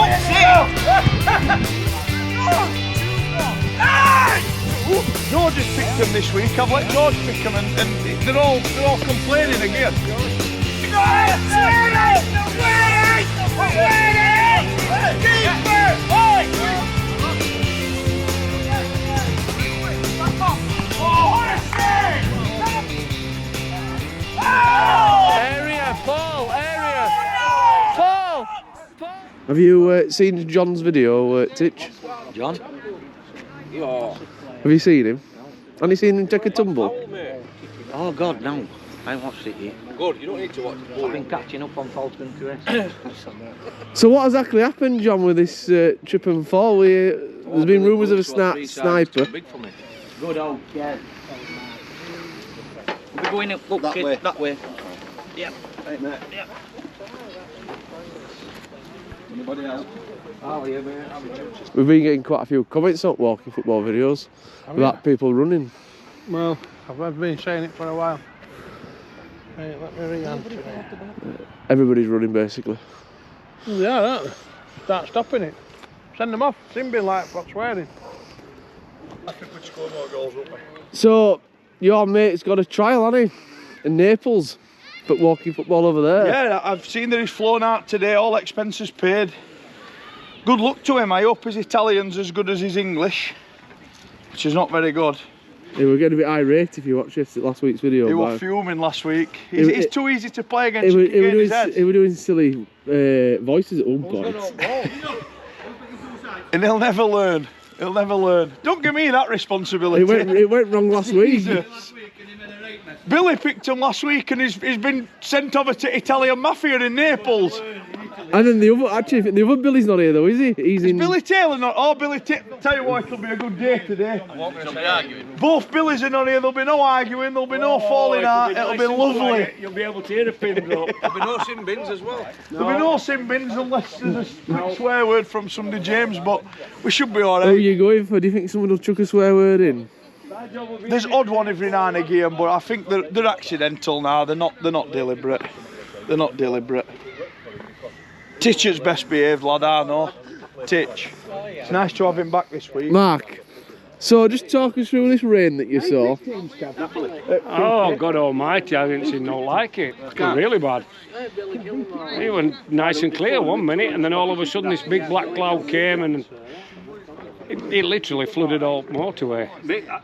What's it? George has picked them this week. I've let George pick them, and they're all complaining again. Area, Paul, area. Paul. Have you seen John's video, Titch? John? Have you seen him? Have you seen him take a tumble? Oh God, no. I haven't watched it yet. Good, you don't need to watch it. I've been catching up on Falcon Crest. So what exactly happened, John, with this trip and fall? There's been rumours of a sniper. Good old yeah. We're going up that way. That way. Yep. Right, mate. Yep. Anybody else? Oh yeah, mate. We've been getting quite a few comments on walking football videos about people running. Well, I've been saying it for a while. Right, let me re-answer it. Everybody's running basically. Yeah, aren't they? Start stopping it. Send them off. Simbin like what's wearing. I think we'd score more goals, wouldn't we? So your mate's got a trial, hasn't he? In Naples. But walking football over there. Yeah, I've seen that he's flown out today, all expenses paid. Good luck to him. I hope his Italian's as good as his English, which is not very good. He was getting a bit irate if you watched last week's video. He was fuming last week. He's too easy to play against. He was doing silly voices at one point. And he'll never learn. He'll never learn. Don't give me that responsibility. It went wrong last week. Billy picked him last week and he's been sent over to Italian Mafia in Naples. And then the other Billy's not here though, is he? He's in... Billy Taylor not? Oh, Billy Taylor. Tell you what, it'll be a good day today. Both Billys are not here. There'll be no arguing. There'll be no falling out. It'll be lovely. You'll be able to hear the pin drop. There'll be no sin bins as well. There'll be no sin bins unless there's a quick swear word from Sunday James, but we should be alright. Who are you going for? Do you think someone will chuck a swear word in? There's odd one every now and again, but I think they're accidental now. They're not deliberate. They're not deliberate. Titch's best behaved lad, I know. Titch. It's nice to have him back this week. Mark, so just talk us through this rain that you saw. Oh God Almighty! I didn't see no like it. It was really bad. It went nice and clear 1 minute, and then all of a sudden this big black cloud came and. It literally flooded all motorway.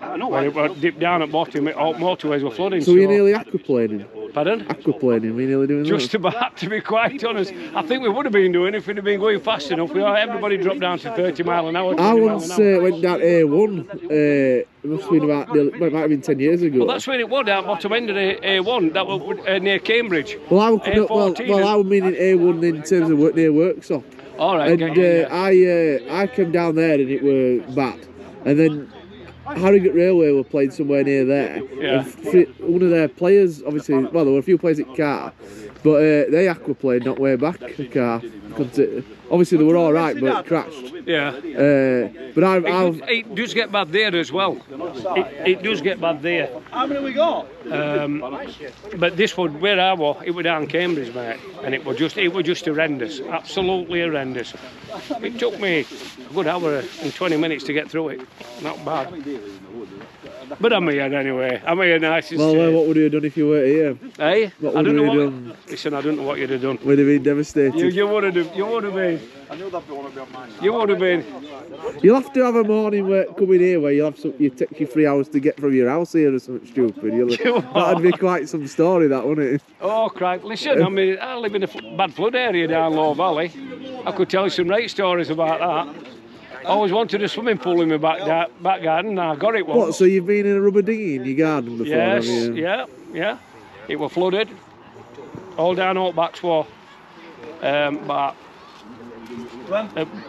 I know. When it was dipped down at bottom, all motorways were flooding. So you're nearly aquaplaning? Pardon? Aquaplaning, we're nearly doing Just about, to be quite honest. I think we would have been doing it if we'd have been going fast enough. Everybody dropped down to 30 mile an hour. I once went down A1. It must have been about, it might have been 10 years ago. Well, that's when it was down bottom end of the A1. That was near Cambridge. Well, I was meaning A1 in terms of near Worksop. All right. And I came down there and it were bad, and then Harrogate Railway were playing somewhere near there. Yeah. And one of their players, obviously, well, there were a few players at car, but they aquaplaned not way back the car. Obviously they were all right, but it crashed. Yeah. But it does get bad there as well. It does get bad there. How many we got? But this one, where I was, it was down Cambridge, mate, and it was just horrendous, absolutely horrendous. It took me a good hour and 20 minutes to get through it. Not bad. But I'm here anyway. I'm here nice and safe. What would you have done if you weren't here? Hey? What would you have done? Listen, I don't know what you'd have done. Would have been devastated. You would have been. I knew that'd want to be on mine. You would have been. You'll have to have a morning coming here where you take you 3 hours to get from your house here or something stupid. That'd be quite some story, that, wouldn't it? Oh, crap. Listen, I mean, I live in a bad flood area down Low Valley. I could tell you some great stories about that. I always wanted a swimming pool in my back garden, and I got it once. What, so you've been in a rubber dinghy in your garden before? Yes, yeah. It was flooded. All down Oakbacks war. But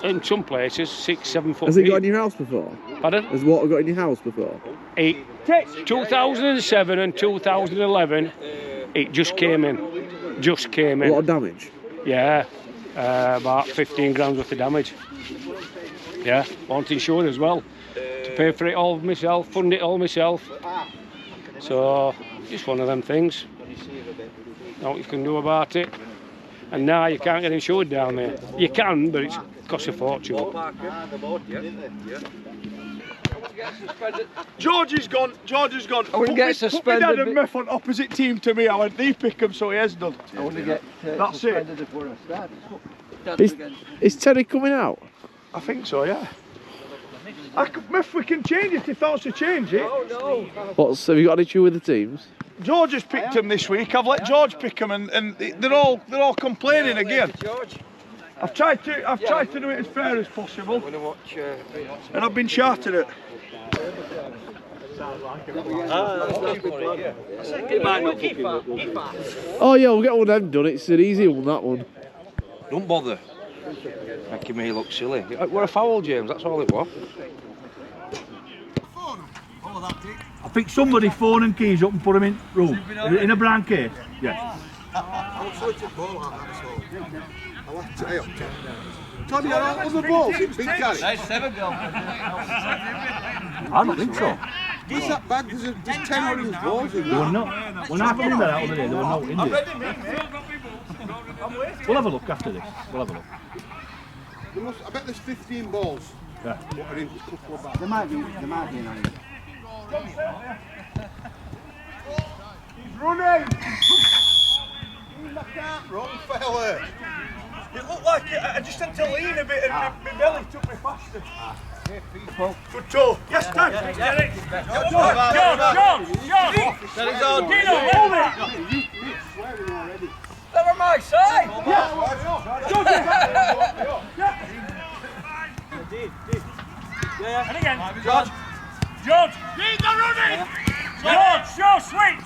in some places, 6-7 foot. Has it got in your house before? Pardon? Has water got in your house before? 2007 and 2011, it just came in. Just came in. A lot of damage? Yeah, about 15 grand worth of damage. Yeah, want insured as well. To pay for it all myself, fund it all myself. So, just one of them things. Not what you can do about it. And now you can't get insured down there. You can, but it's cost a fortune. George is gone. George is gone. wouldn't get Put my suspended, dad and but- Miff on opposite team to me. I went, they pick him, so he has done. I want to get That's it. suspended before I start. Is Terry coming out? I think so, yeah. Miff, we can change it if he thoughts to change it. Have you got an issue with the teams? George has picked him this week. I've let George pick him, and they're all complaining again. I've tried to do it as fair as possible, and I've been shouting it. Oh yeah, we'll get one of them done. It's an easy one, that one. Don't bother making me look silly. We're a foul, James, that's all it was. I think somebody phone and keys up and put him in room. In a brown case? Yeah. Tommy, are on the ball? Big carry. I don't think so. What's that bag? There's 10 orange balls in We're there. not. When I came in there out of the day, there were no in there. We'll have a look after this. We'll have a look. I bet there's 15 balls. Yeah. What are in a couple of bags? There might be an idea. He's running! I can't run, fella. It looked like it. I just had to lean a bit and my belly took me faster. Good toe. Yes, Dan. George. Dino, hold it. They're on my side! And again. George. George. Keep the running. George, show sweet.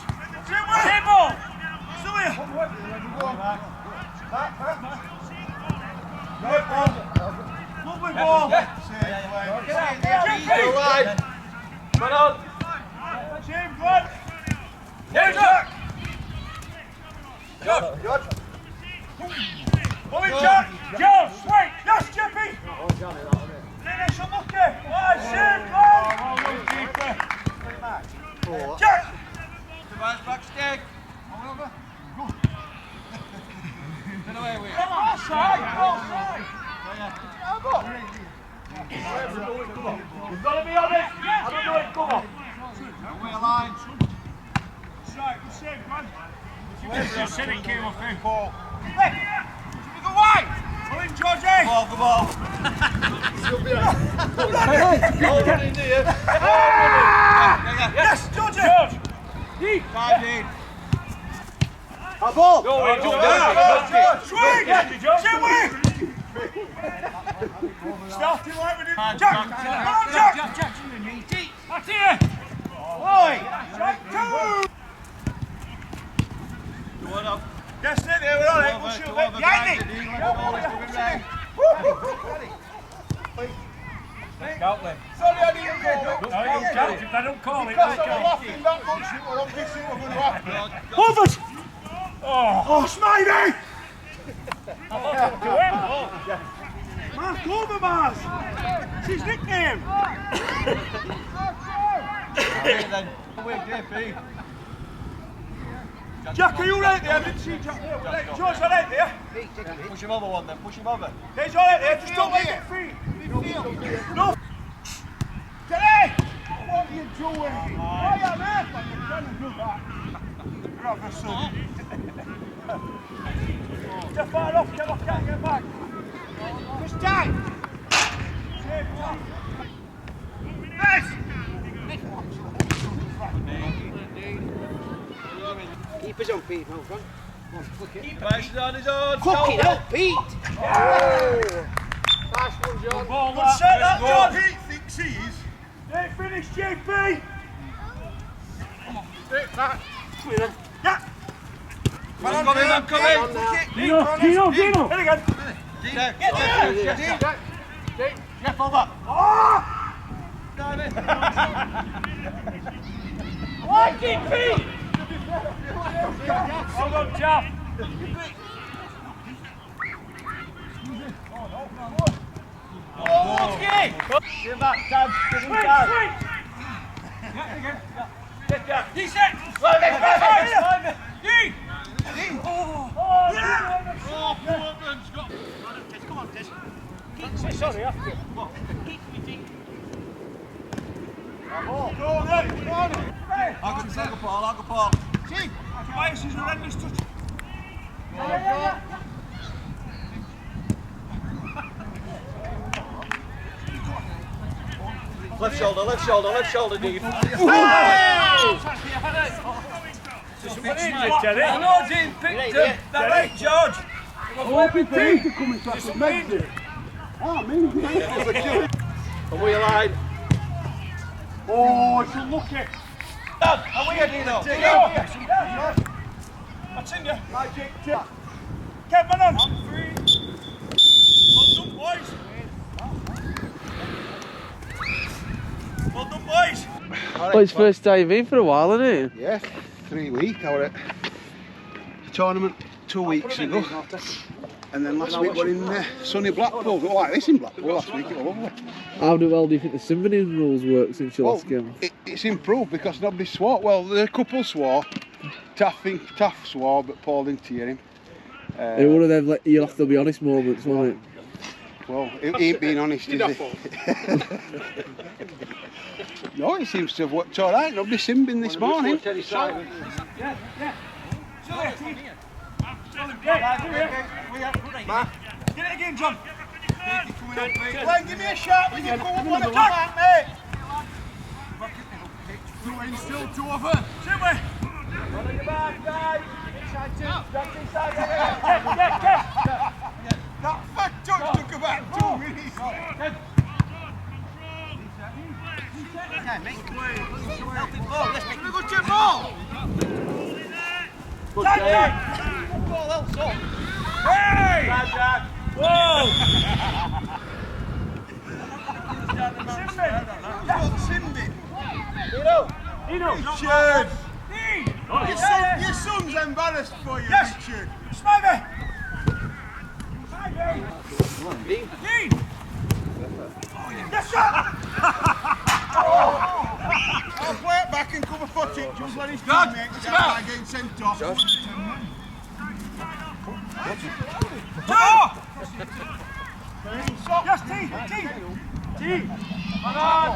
Table. Still here. Lovely ball. Come on. Jim, good. Here's Jack. George. Pull it, Jack. George, sweet. Yes, Chippy. Finish unlucky. Why, Jim, go. Jack. Back stick. Come on, side. You've got to be on it. Have a go, come on. Away line. Right, good save, man. Just said it came off him. Ball. Left. Go wide. Pull in, Georgie. Ball, the ball. Yes, Georgie. George. Deep. 5 deep. A ball. Go, George. Swing. Jimmy. Starting right with him. Jack. Come on, Jack. Jack. That's here. Oi. Jack, two. One up. Yes, sit there, we're on it. We'll shoot it. Behind it. Sorry, I didn't go. No, you can't. If they don't call it, they can't. Overs! Oh, Smiley! Mark Overmars! It's his nickname! Jack, are you right there? I didn't see Jack there. George, all right there? Push him over one then, push him over. He's all right there, just don't let him free. No! Terry! What are you doing? Why am I? You're trying to do that. Brother, son. Get far off, can't get back. Just time. Yes! Keep his own feet, no front. Come on, flick it. Keep on his own. Cook it out, Pete! Oh! Nice one, John. Good set that, John. Pete thinks he is. They finished, JP. Come on, take that. Come here then. Yeah. I'm coming. Dino. Hit again. Get there. Jeff over. Oh! Damn it. Like it, Pete. Hold on, Jeff. Oh, okay. Give back, Dad. Give him down. Yeah, again. Get down. Decent. Right, D. Oh, yeah. Oh, Portland's got. Come on, Tess. Sorry, after. I'll go Paul. See? Tobias is horrendous touch. Left shoulder, Dave. I know Dean picked him. That right, George. Away line. Oh, it's unlucky. Are we heading now? That's in you. Kevin on. Well done, boys. Well done, boys. Well, it's first time in for a while, isn't it? Yeah, 3 weeks. I were at tournament 2 weeks ago. And then last week we're in sunny Blackpool. Not like this in Blackpool last week, it was lovely. How well do you think the simboning rules work since your last game? It's improved because nobody swore. Well, the couple swore. Taff swore, but Paul didn't hear him. One of them, like, you'll have to be honest moments, won't it? Well, he ain't being honest, is he? No, it seems to have worked all right. Nobody simbing this morning. Get it again, John. Glenn, give me a shot when you come up on the back, mate. Still 2 over. Jimmy. On your back, guys. Inside 2. Back inside. That fat touch took about 2 minutes. Good chip ball. Good Hey! Whoa! Richard! Your son's embarrassed for you, Richard. Smother! Dean! Yes, sir! I'll play it back and cover for it. Just let his teammate start getting sent off. Yes, T! Come on!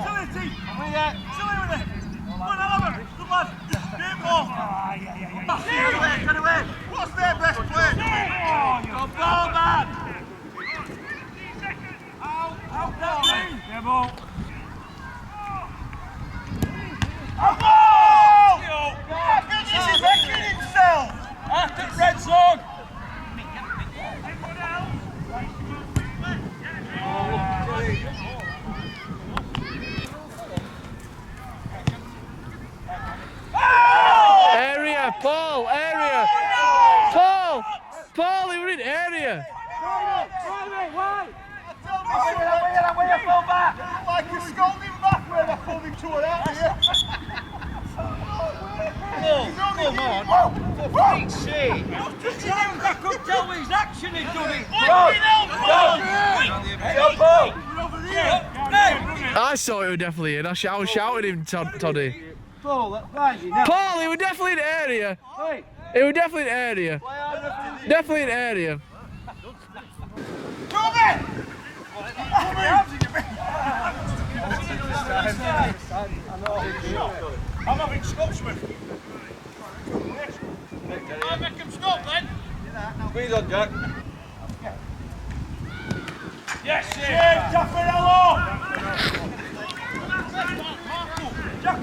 Silly, T! Silly with it! Come on, Oliver! Good lad! Great ball! Get away! What's their best play? Good ball, man! Out that Dean! Yeah, ball! This is wrecking himself! Arctic red zone! Area, Paul, area! Paul, he were in area! Like you're scolding back when I pulled him to it out here. Come on, for Pete's sake. Just him back up, tell me his action he's done it. I saw it was definitely in. I was shouting him, Toddy. Paul, that's you now. Paul, he was definitely in area. He was definitely in area. Definitely in area. I'm having Scotsman. I make him stop then. Squeeze on, Jack. Yes, Shane, Jaffarello. Jack,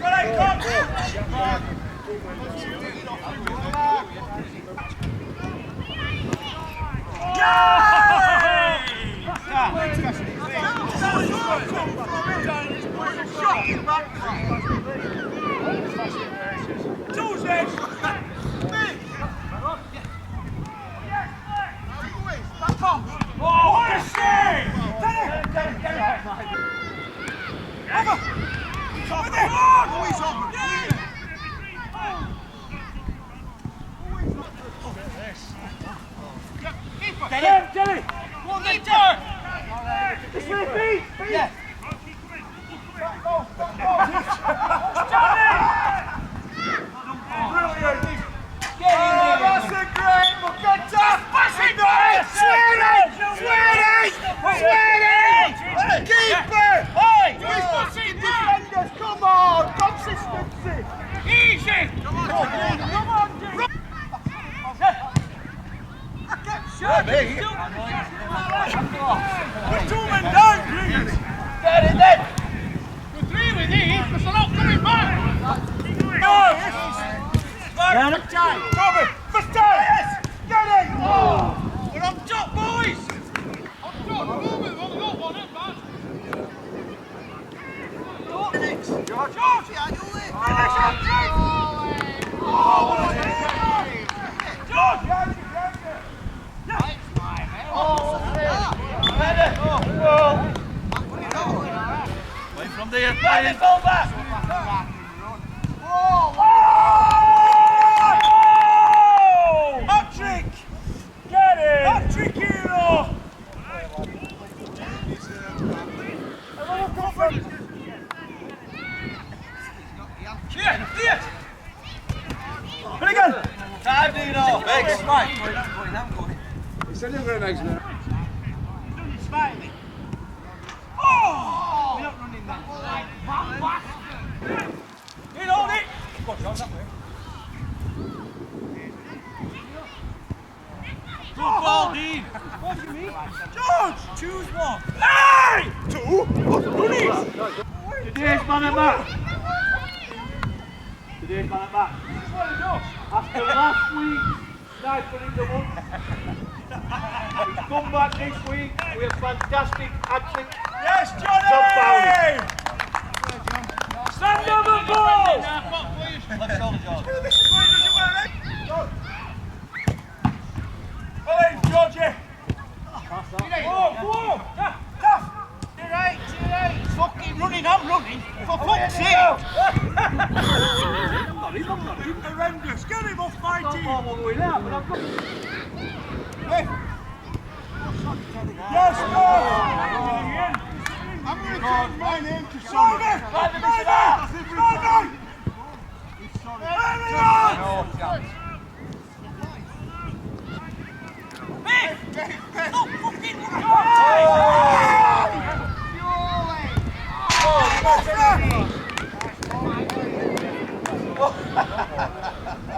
Put 2 men down, please. Get it then. We're 3 with these, because they're not coming back. First time. Tommy, first time. Yes. Get it. Oh. We're on top, boys. On top, we've only got one, ain't bad. George, yeah, you live. Finish up, George. George. Away from there. Let it fall back. Hat-trick. Get it. Hat-trick hero. Here. Put it again. Time, Dino. Thanks. Right. He said he was going to next minute. Smiley. Oh! We're not running that. Back. You hold it. Go on, John, that way. Good ball, Dean. What do you mean? George, choose one. Hey! 2. Run it. Today's man at back. Today's man at back. After last week, sniper in the woods. He's come back this week with a fantastic hat-trick. Yes, Johnny! Stand on the ball! Left shoulder, George. This is where he doesn't wear it. Believe, Georgie. Whoa! Tough! You're right. Fucking running, I'm running. For fuck's sake! He's horrendous. Get him off my team. All the way now, but I've got... Hey! Yes, go! I'm going to change my name to Stormy. Stop fucking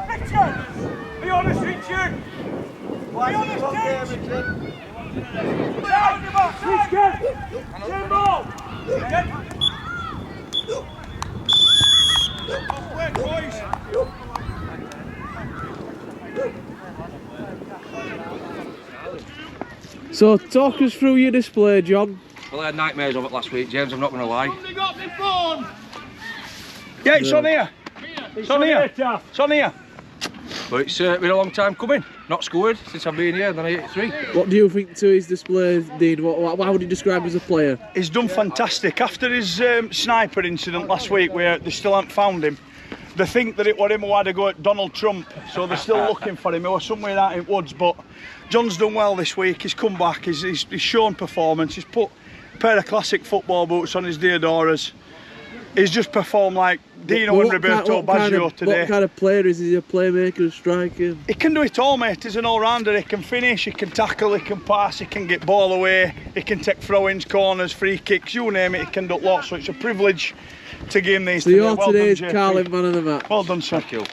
Richard! Be honest, Richard! Be honest, Richard! Down him up! Switch, get! Get ball! Get! Quick, boys! So, talk us through your display, John. Well, I had nightmares of it last week, James, I'm not going to lie. Somebody got me phone! Yeah, it's on here. It's on here. It's on here. But it's been a long time coming. Not scored since I've been here, then I hit 3. What do you think to his display, Dean? How would you describe him as a player? He's done fantastic. After his sniper incident last week, where they still haven't found him, they think that it was him who had to go at Donald Trump, so they're still looking for him. He was somewhere out in woods, but John's done well this week. He's come back, he's shown performance, he's put a pair of classic football boots on his Deodoras. He's just performed like Dino and Roberto Baggio today. What kind of player is he? Is he a playmaker, a striker? He can do it all, mate. He's an all-rounder. He can finish, he can tackle, he can pass, he can get ball away, he can take throw-ins, corners, free kicks, you name it, he can do lots. So it's a privilege to give him these. So you're well today's done, Carling man of the match. Well done, sir. Thank you.